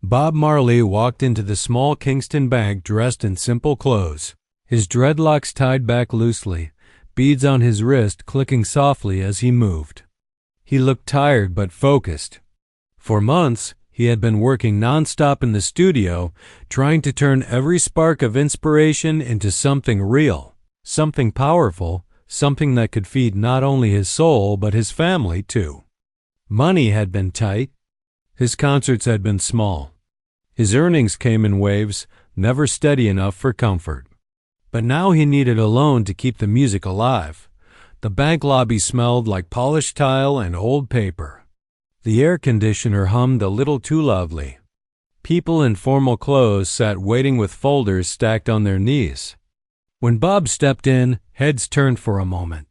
Bob Marley walked into the small Kingston bank dressed in simple clothes, his dreadlocks tied back loosely, beads on his wrist clicking softly as he moved. He looked tired but focused. For months, he had been working nonstop in the studio, trying to turn every spark of inspiration into something real, something powerful, something that could feed not only his soul but his family too. Money had been tight. His concerts had been small. His earnings came in waves, never steady enough for comfort. But now he needed a loan to keep the music alive. The bank lobby smelled like polished tile and old paper. The air conditioner hummed a little too loudly. People in formal clothes sat waiting with folders stacked on their knees. When Bob stepped in, heads turned for a moment.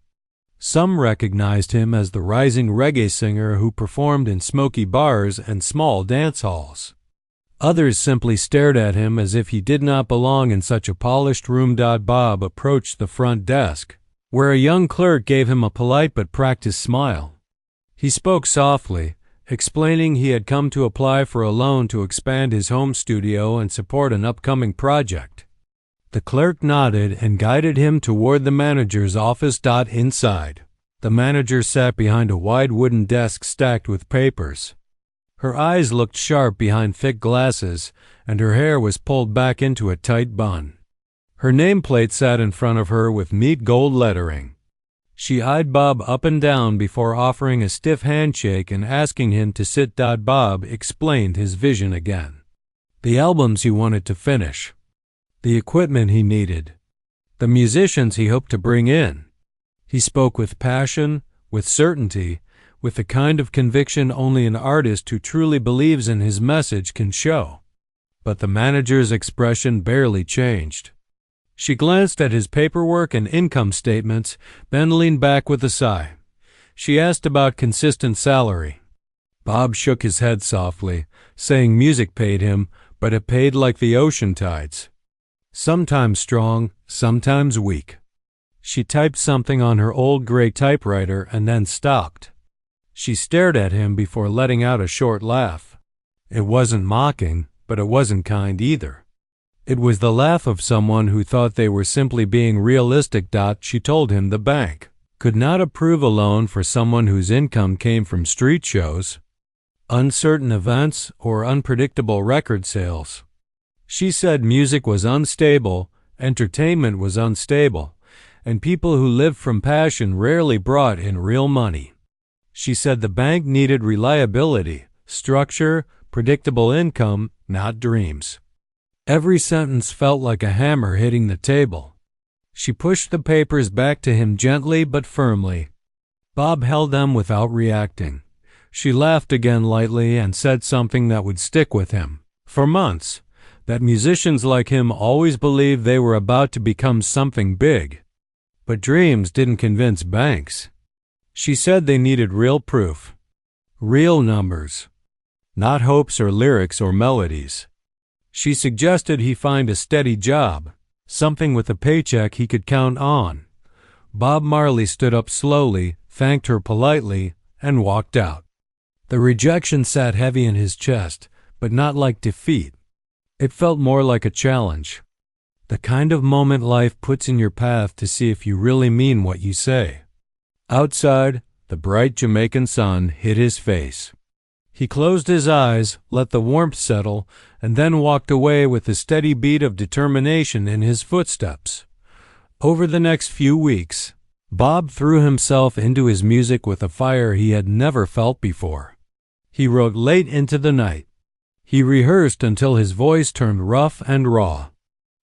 Some recognized him as the rising reggae singer who performed in smoky bars and small dance halls. Others simply stared at him as if he did not belong in such a polished room. Bob approached the front desk, where a young clerk gave him a polite but practiced smile. He spoke softly, explaining he had come to apply for a loan to expand his home studio and support an upcoming project. The clerk nodded and guided him toward the manager's office. Inside, the manager sat behind a wide wooden desk stacked with papers. Her eyes looked sharp behind thick glasses, and her hair was pulled back into a tight bun. Her nameplate sat in front of her with neat gold lettering. She eyed Bob up and down before offering a stiff handshake and asking him to sit. Bob explained his vision again. The albums he wanted to finish. The equipment he needed. The musicians he hoped to bring in. He spoke with passion, with certainty, with the kind of conviction only an artist who truly believes in his message can show. But the manager's expression barely changed. She glanced at his paperwork and income statements, then leaned back with a sigh. She asked about consistent salary. Bob shook his head softly, saying music paid him, but it paid like the ocean tides. Sometimes strong, sometimes weak. She typed something on her old gray typewriter and then stopped. She stared at him before letting out a short laugh. It wasn't mocking, but it wasn't kind either. It was the laugh of someone who thought they were simply being realistic. She told him the bank could not approve a loan for someone whose income came from street shows, uncertain events, or unpredictable record sales. She said music was unstable, entertainment was unstable, and people who lived from passion rarely brought in real money. She said the bank needed reliability, structure, predictable income, not dreams. Every sentence felt like a hammer hitting the table. She pushed the papers back to him gently but firmly. Bob held them without reacting. She laughed again lightly and said something that would stick with him for months, that musicians like him always believed they were about to become something big. But dreams didn't convince banks. She said they needed real proof, real numbers, not hopes or lyrics or melodies. She suggested he find a steady job, something with a paycheck he could count on. Bob Marley stood up slowly, thanked her politely, and walked out. The rejection sat heavy in his chest, but not like defeat. It felt more like a challenge. The kind of moment life puts in your path to see if you really mean what you say. Outside, the bright Jamaican sun hit his face. He closed his eyes, let the warmth settle, and then walked away with a steady beat of determination in his footsteps. Over the next few weeks, Bob threw himself into his music with a fire he had never felt before. He wrote late into the night. He rehearsed until his voice turned rough and raw.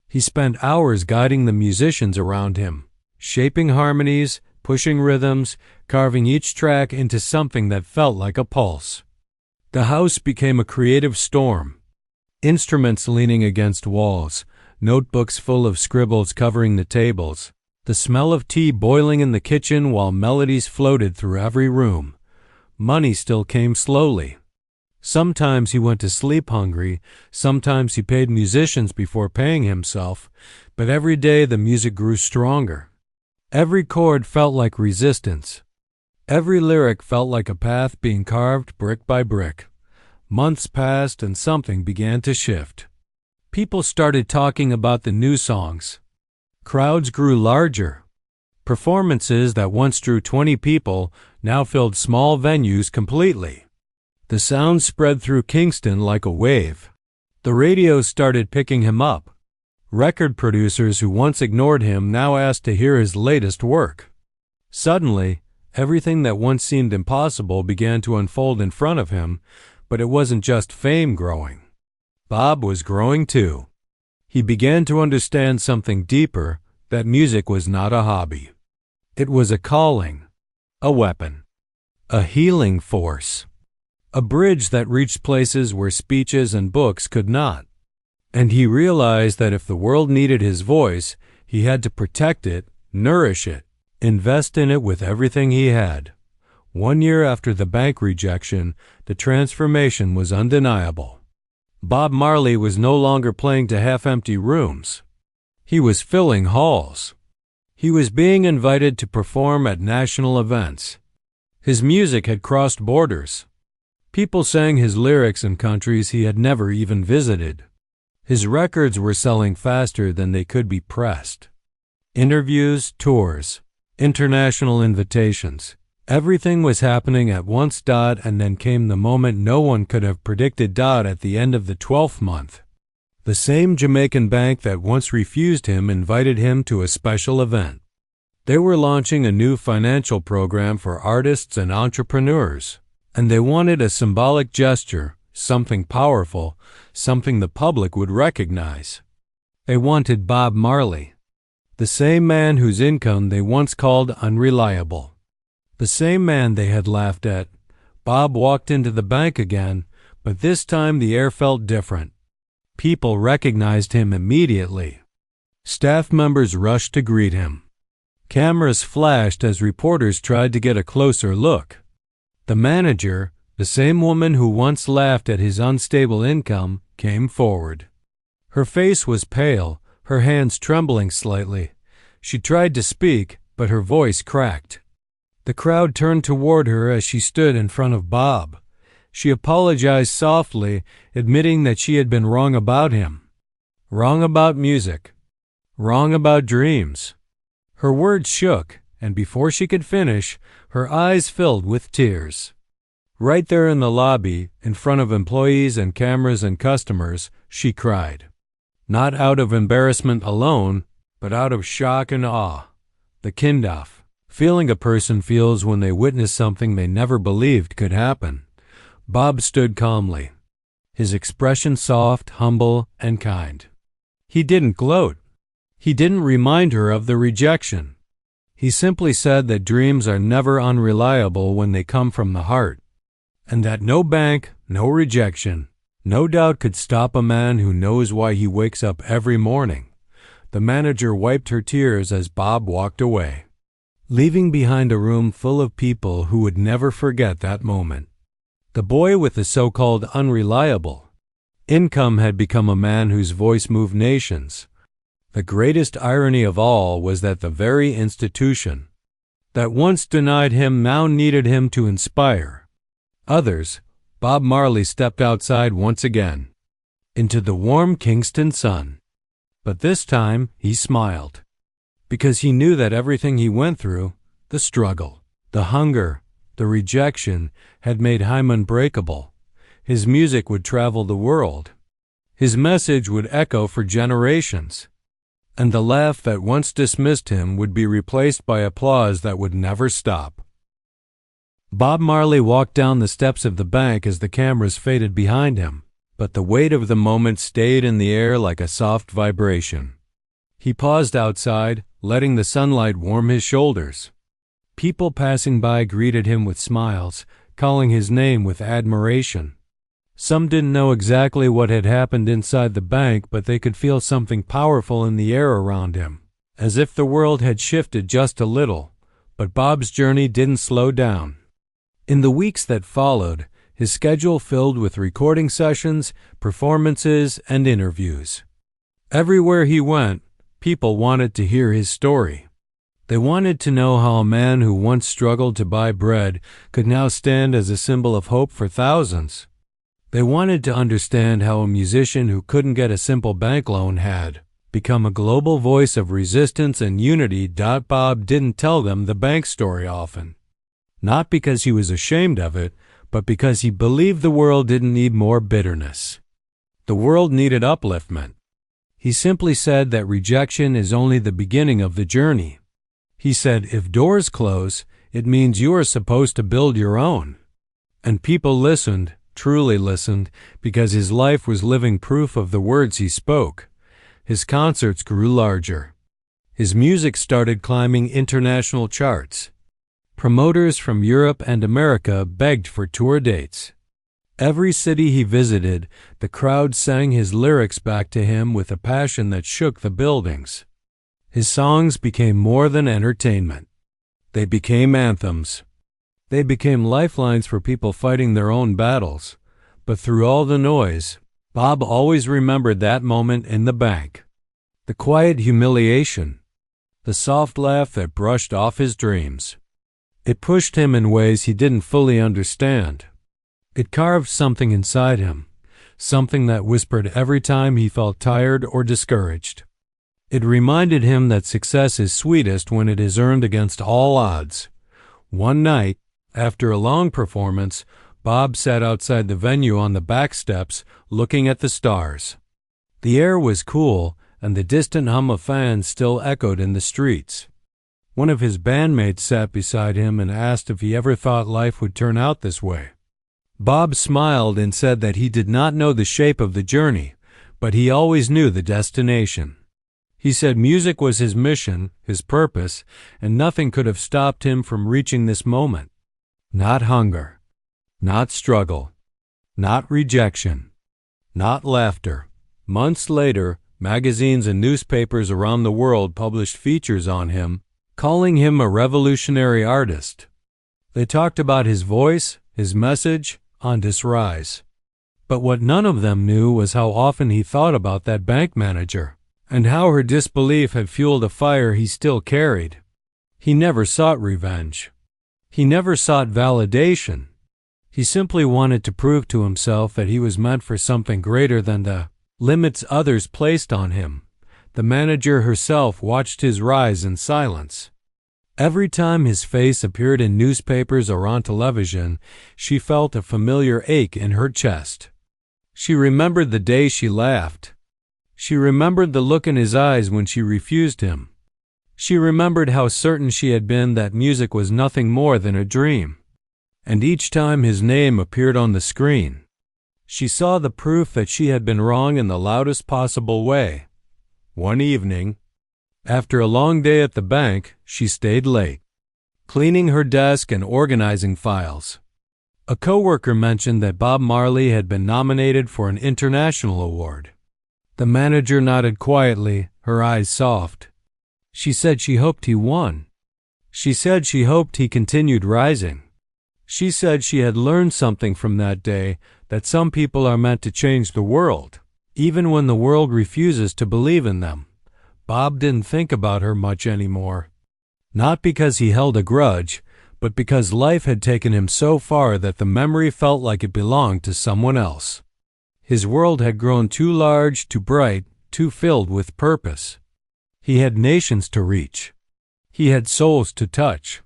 He spent hours guiding the musicians around him, shaping harmonies, pushing rhythms, carving each track into something that felt like a pulse. The house became a creative storm. Instruments leaning against walls, notebooks full of scribbles covering the tables, the smell of tea boiling in the kitchen while melodies floated through every room. Money still came slowly. Sometimes he went to sleep hungry, sometimes he paid musicians before paying himself, but every day the music grew stronger. Every chord felt like resistance. Every lyric felt like a path being carved brick by brick. Months passed and something began to shift. People started talking about the new songs. Crowds grew larger. Performances that once drew 20 people now filled small venues completely. The sound spread through Kingston like a wave. The radio started picking him up. Record producers who once ignored him now asked to hear his latest work. Suddenly, everything that once seemed impossible began to unfold in front of him, but it wasn't just fame growing. Bob was growing too. He began to understand something deeper, that music was not a hobby. It was a calling, a weapon, a healing force, a bridge that reached places where speeches and books could not. And he realized that if the world needed his voice, he had to protect it, nourish it, invest in it with everything he had. 1 year after the bank rejection, the transformation was undeniable. Bob Marley was no longer playing to half-empty rooms. He was filling halls. He was being invited to perform at national events. His music had crossed borders. People sang his lyrics in countries he had never even visited. His records were selling faster than they could be pressed. Interviews, tours, international invitations. Everything was happening at once. And then came the moment no one could have predicted. At the end of the 12th month, the same Jamaican bank that once refused him invited him to a special event. They were launching a new financial program for artists and entrepreneurs, and they wanted a symbolic gesture, something powerful, something the public would recognize. They wanted Bob Marley, the same man whose income they once called unreliable. The same man they had laughed at. Bob walked into the bank again, but this time the air felt different. People recognized him immediately. Staff members rushed to greet him. Cameras flashed as reporters tried to get a closer look. The manager, the same woman who once laughed at his unstable income, came forward. Her face was pale, her hands trembling slightly. She tried to speak, but her voice cracked. The crowd turned toward her as she stood in front of Bob. She apologized softly, admitting that she had been wrong about him. Wrong about music. Wrong about dreams. Her words shook, and before she could finish, her eyes filled with tears. Right there in the lobby, in front of employees and cameras and customers, she cried. Not out of embarrassment alone, but out of shock and awe. The kindaf. Feeling a person feels when they witness something they never believed could happen. Bob stood calmly, his expression soft, humble, and kind. He didn't gloat. He didn't remind her of the rejection. He simply said that dreams are never unreliable when they come from the heart, and that no bank, no rejection, no doubt could stop a man who knows why he wakes up every morning. The manager wiped her tears as Bob walked away, leaving behind a room full of people who would never forget that moment. The boy with the so-called unreliable income had become a man whose voice moved nations. The greatest irony of all was that the very institution that once denied him now needed him to inspire others. Bob Marley stepped outside once again, into the warm Kingston sun. But this time he smiled, because he knew that everything he went through, the struggle, the hunger, the rejection, had made him unbreakable. His music would travel the world. His message would echo for generations. And the laugh that once dismissed him would be replaced by applause that would never stop. Bob Marley walked down the steps of the bank as the cameras faded behind him, but the weight of the moment stayed in the air like a soft vibration. He paused outside, letting the sunlight warm his shoulders. People passing by greeted him with smiles, calling his name with admiration. Some didn't know exactly what had happened inside the bank, but they could feel something powerful in the air around him, as if the world had shifted just a little. But Bob's journey didn't slow down. In the weeks that followed, his schedule filled with recording sessions, performances, and interviews. Everywhere he went, people wanted to hear his story. They wanted to know how a man who once struggled to buy bread could now stand as a symbol of hope for thousands. They wanted to understand how a musician who couldn't get a simple bank loan had become a global voice of resistance and unity. Bob didn't tell them the bank story often, not because he was ashamed of it, but because he believed the world didn't need more bitterness. The world needed upliftment. He simply said that rejection is only the beginning of the journey. He said, if doors close, it means you are supposed to build your own. And people listened, truly listened, because his life was living proof of the words he spoke. His concerts grew larger. His music started climbing international charts. Promoters from Europe and America begged for tour dates. Every city he visited, the crowd sang his lyrics back to him with a passion that shook the buildings. His songs became more than entertainment. They became anthems. They became lifelines for people fighting their own battles. But through all the noise, Bob always remembered that moment in the bank. The quiet humiliation. The soft laugh that brushed off his dreams. It pushed him in ways he didn't fully understand. It carved something inside him, something that whispered every time he felt tired or discouraged. It reminded him that success is sweetest when it is earned against all odds. One night, after a long performance, Bob sat outside the venue on the back steps, looking at the stars. The air was cool, and the distant hum of fans still echoed in the streets. One of his bandmates sat beside him and asked if he ever thought life would turn out this way. Bob smiled and said that he did not know the shape of the journey, but he always knew the destination. He said music was his mission, his purpose, and nothing could have stopped him from reaching this moment. Not hunger, not struggle, not rejection, not laughter. Months later, magazines and newspapers around the world published features on him, calling him a revolutionary artist. They talked about his voice, his message, on this rise. But what none of them knew was how often he thought about that bank manager, and how her disbelief had fueled a fire he still carried. He never sought revenge. He never sought validation. He simply wanted to prove to himself that he was meant for something greater than the limits others placed on him. The manager herself watched his rise in silence. Every time his face appeared in newspapers or on television, she felt a familiar ache in her chest. She remembered the day she laughed. She remembered the look in his eyes when she refused him. She remembered how certain she had been that music was nothing more than a dream. And each time his name appeared on the screen, she saw the proof that she had been wrong in the loudest possible way. One evening, after a long day at the bank, she stayed late, cleaning her desk and organizing files. A coworker mentioned that Bob Marley had been nominated for an international award. The manager nodded quietly, her eyes soft. She said she hoped he won. She said she hoped he continued rising. She said she had learned something from that day, that some people are meant to change the world, even when the world refuses to believe in them. Bob didn't think about her much anymore. Not because he held a grudge, but because life had taken him so far that the memory felt like it belonged to someone else. His world had grown too large, too bright, too filled with purpose. He had nations to reach. He had souls to touch.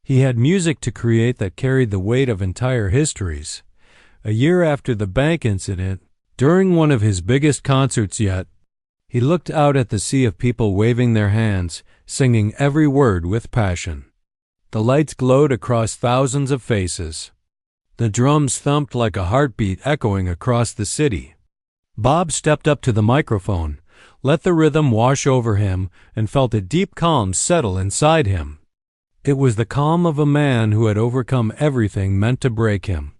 He had music to create that carried the weight of entire histories. A year after the bank incident, during one of his biggest concerts yet, he looked out at the sea of people waving their hands, singing every word with passion. The lights glowed across thousands of faces. The drums thumped like a heartbeat echoing across the city. Bob stepped up to the microphone, let the rhythm wash over him, and felt a deep calm settle inside him. It was the calm of a man who had overcome everything meant to break him.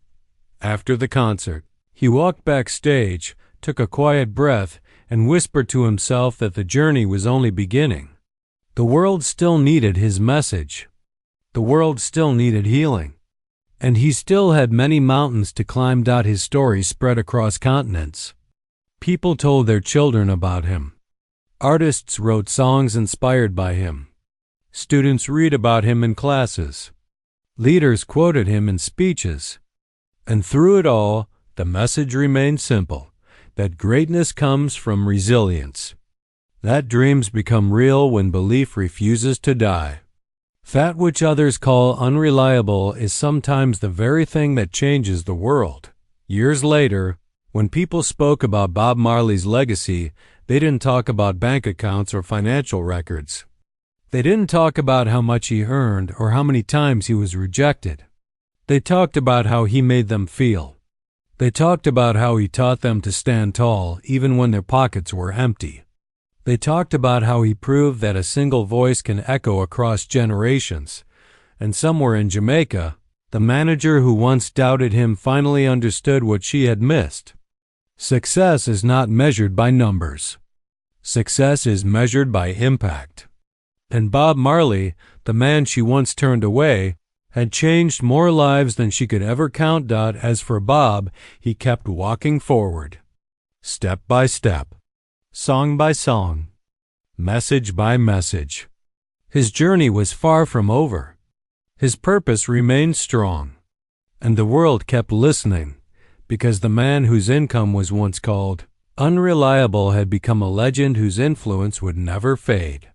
After the concert, he walked backstage, took a quiet breath, and whispered to himself that the journey was only beginning. The world still needed his message. The world still needed healing. And he still had many mountains to climb. His story spread across continents. People told their children about him. Artists wrote songs inspired by him. Students read about him in classes. Leaders quoted him in speeches. And through it all, The message remained simple, that greatness comes from resilience, that dreams become real when belief refuses to die. That which others call unreliable is sometimes the very thing that changes the world. Years later, when people spoke about Bob Marley's legacy, they didn't talk about bank accounts or financial records. They didn't talk about how much he earned or how many times he was rejected. They talked about how he made them feel. They talked about how he taught them to stand tall even when their pockets were empty. They talked about how he proved that a single voice can echo across generations. And somewhere in Jamaica, the manager who once doubted him finally understood what she had missed. Success is not measured by numbers. Success is measured by impact. And Bob Marley, the man she once turned away, had changed more lives than she could ever count. As for Bob, he kept walking forward, step by step, song by song, message by message. His journey was far from over. His purpose remained strong, and the world kept listening, because the man whose income was once called unreliable had become a legend whose influence would never fade.